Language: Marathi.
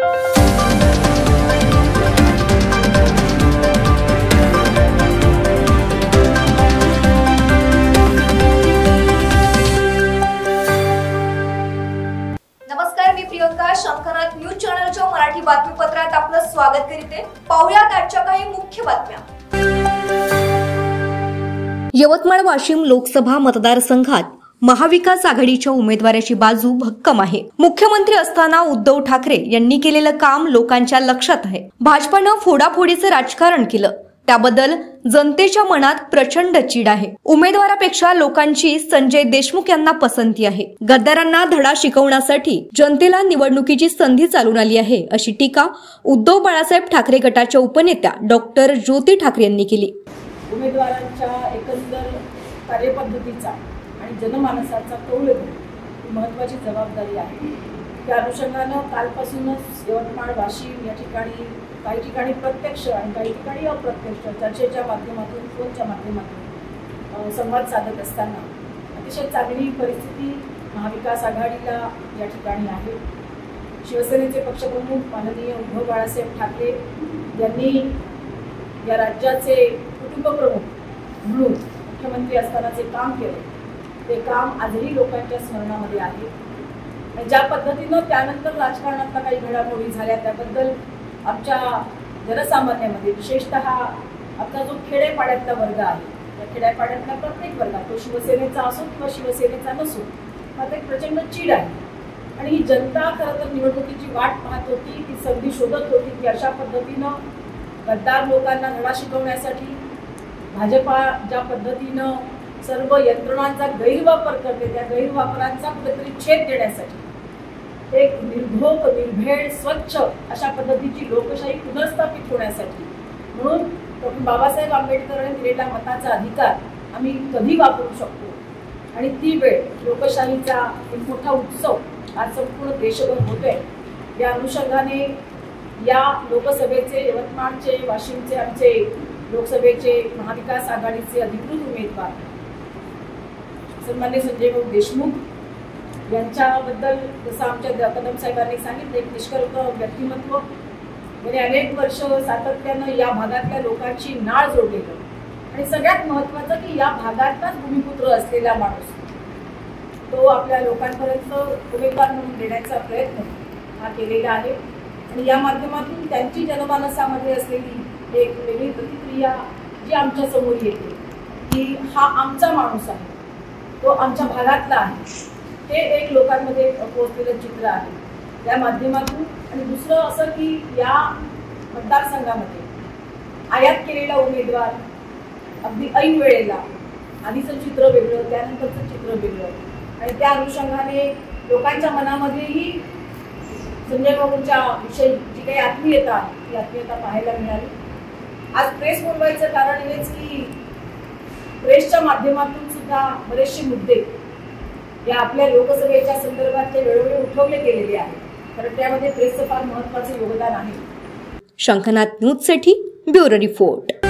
नमस्कार, मी प्रियंका. शंकरनाथ न्यूज चॅनलच्या मराठी बातमीपत्रात आपलं स्वागत करते. पाहुयात आजच्या काही मुख्य बातम्या. यवतमाळ वाशिम लोकसभा मतदारसंघात महाविकास आघाडीच्या उमेदवाराची बाजू भक्कम आहे. मुख्यमंत्री असताना उद्धव ठाकरे यांनी केलेलं काम लोकांच्या लक्षात आहे. भाजपनं फोडाफोडीचं राजकारण केलं, त्याबद्दल जनतेच्या मनात प्रचंड चीड आहे. उमेदवारापेक्षा लोकांची संजय देशमुख यांना पसंती आहे. गद्दारांना धडा शिकवण्यासाठी जनतेला निवडणुकीची संधी चालून आली आहे, अशी टीका उद्धव बाळासाहेब ठाकरे गटाच्या उपनेत्या डॉक्टर ज्योती ठाकरे यांनी केली. उमेदवारांच्या एकंदर कार्यपद्धतीचा आणि जनमानसाचा कौल घेणं महत्त्वाची जबाबदारी आहे. त्या अनुषंगानं कालपासूनच यवतमाळ वाशिम या ठिकाणी काही ठिकाणी प्रत्यक्ष आणि काही ठिकाणी अप्रत्यक्ष चर्चेच्या माध्यमातून फोनच्या माध्यमातून संवाद साधत असताना अतिशय चांगली परिस्थिती महाविकास आघाडीला या ठिकाणी आहे. शिवसेनेचे पक्षप्रमुख माननीय उद्धव बाळासाहेब ठाकरे यांनी या राज्याचे कुटुंबप्रमुख म्हणून मुख्यमंत्री असताना जे काम केले ते काम आजही लोकांच्या स्मरणामध्ये आहे. आणि ज्या पद्धतीनं त्यानंतर राजकारणातल्या काही घडामोडी झाल्या त्याबद्दल आमच्या जनसामान्यामध्ये विशेषतः आपला जो खेड्यापाड्यातला वर्ग आहे, त्या खेड्यापाड्यातल्या प्रत्येक वर्गात तो शिवसेनेचा असो किंवा शिवसेनेचा नसो, मात्र एक प्रचंड चीड आहे. आणि ही जनता खरं तर निवडणुकीची वाट पाहत होती, ती संधी शोधत होती की अशा पद्धतीनं गद्दार लोकांना धडा शिकवण्यासाठी भाजपा ज्या पद्धतीनं सर्व यंत्रणांचा गैरवापर करते, त्या गैरवापरांचा कुठेतरी छेद देण्यासाठी एक निर्भोग निर्भेळ स्वच्छ अशा पद्धतीची लोकशाही पुनर्स्थापित होण्यासाठी म्हणून डॉक्टर बाबासाहेब आंबेडकरांनी दिलेला मताचा अधिकार आम्ही कधी वापरू शकतो. आणि ती वेळ लोकशाहीचा एक मोठा उत्सव आज संपूर्ण देशभर होतोय. या अनुषंगाने या लोकसभेचे यवतमाळचे वाशिमचे आमचे लोकसभेचे महाविकास आघाडीचे अधिकृत उमेदवार सन्माननीय संजय देशमुख यांच्याबद्दल जसं आमच्या कदम साहेबांनी सांगितलं, एक निष्कल्प व्यक्तिमत्व, गेले अनेक वर्ष सातत्यानं या भागातल्या लोकांची नाळ जोडलेलं आणि सगळ्यात महत्त्वाचं की या भागातलाच भूमिपुत्र असलेला माणूस तो आपल्या लोकांपर्यंत उमेदवार म्हणून देण्याचा प्रयत्न हा केलेला आहे. आणि या माध्यमातून त्यांची जनमानसामध्ये असलेली एक वेगळी प्रतिक्रिया जी आमच्या समोर येते की हा आमचा माणूस आहे, तो आमच्या भागातला आहे, हे एक लोकांमध्ये पोहोचलेलं चित्र आहे या माध्यमातून. आणि दुसरं असं की या मतदारसंघामध्ये आयात केलेला उमेदवार अगदी ऐन वेळेला, आधीचं चित्र वेगळं, त्यानंतरचं चित्र वेगळं, आणि त्या अनुषंगाने लोकांच्या मनामध्येही संजय बाबूंच्या विषयी जी काही आत्मीयता आहे ती आत्मीयता पाहायला मिळाली. आज प्रेस बोलवायचं कारण हेच की प्रेसच्या माध्यमातून सुद्धा बरेचसे मुद्दे या आपल्या लोकसभेच्या संदर्भात वेळोवेळी उठवले गेलेले आहेत, कारण त्यामध्ये प्रेसचं फार महत्त्वाचं योगदान आहे. शंकरनाथ न्यूजसाठी ब्युरो रिपोर्ट.